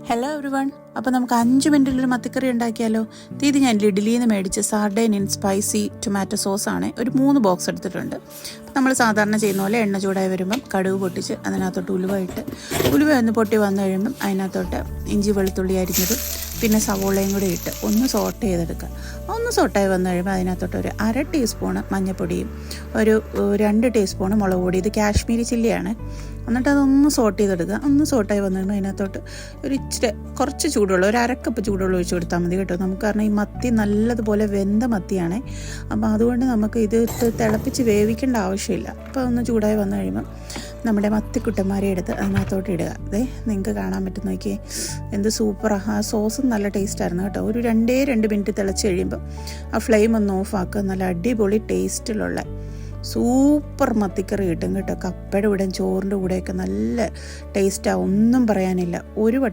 Hello every one. അപ്പോൾ നമുക്ക് 5 മിനിറ്റിലൊരു മത്തിക്കറി ഉണ്ടാക്കിയാലോ? ഇത് ഞാൻ ലിഡിലിയിൽ നിന്ന് മേടിച്ച് സാർഡൈൻ ഇൻ സ്പൈസി ടൊമാറ്റോ സോസാണ്. ഒരു 3 ബോക്സ് എടുത്തിട്ടുണ്ട്. നമ്മൾ സാധാരണ ചെയ്യുന്ന പോലെ എണ്ണ ചൂടായി വരുമ്പം കടുക് പൊട്ടിച്ച് അതിനകത്തോട്ട് ഉലുവ ഒന്ന് പൊട്ടി വന്നു കഴിയുമ്പം അതിനകത്തോട്ട് ഇഞ്ചി വെളുത്തുള്ളി അരിഞ്ഞതും പിന്നെ സവോളയും കൂടി ഇട്ട് ഒന്ന് സോട്ട് ചെയ്തെടുക്കുക. ഒന്ന് സോട്ടായി വന്നു കഴിയുമ്പോൾ അതിനകത്തോട്ട് ഒരു 1/2 ടീസ്പൂണ് മഞ്ഞൾപ്പൊടിയും ഒരു 2 ടീസ്പൂണ് മുളക് പൊടി, ഇത് കാശ്മീരി ചില്ലിയാണ്. എന്നിട്ട് അതൊന്ന് സോട്ട് ചെയ്തെടുക്കുക. ഒന്ന് സോട്ടായി വന്നു കഴിയുമ്പോൾ അതിനകത്തോട്ട് ഒരു ഇച്ചിരി കുറച്ച് ചൂടുവെള്ളം, ഒരു 1/2 കപ്പ് ചൂടുവെള്ളം ഒഴിച്ച് കൊടുത്താൽ മതി കേട്ടോ. നമുക്ക് കാരണം ഈ മത്തി നല്ലതുപോലെ വെന്ത മത്തിയാണേ, അപ്പോൾ അതുകൊണ്ട് നമുക്ക് ഇത് തിളപ്പിച്ച് വേവിക്കേണ്ട ആവശ്യമില്ല. അപ്പോൾ ഒന്ന് ചൂടായി വന്നു കഴിയുമ്പം നമ്മുടെ മത്തിക്കുട്ടന്മാരെ എടുത്ത് അതിനകത്തോട്ട് ഇടുക. അതെ, നിങ്ങൾക്ക് കാണാൻ പറ്റും, നോക്കിയേ എന്ത് സൂപ്പറാണ്. ആ സോസും നല്ല ടേസ്റ്റായിരുന്നു കേട്ടോ. ഒരു 2 മിനിറ്റ് തിളച്ച് കഴിയുമ്പോൾ ആ ഫ്ലെയിം ഒന്ന് ഓഫാക്കുക. നല്ല അടിപൊളി ടേസ്റ്റിലുള്ള സൂപ്പർ മത്തിക്കറി കിട്ടും കേട്ടോ. കപ്പയുടെ കൂടെ ചോറിൻ്റെ കൂടെയൊക്കെ നല്ല ടേസ്റ്റാണ്, ഒന്നും പറയാനില്ല. ഒരു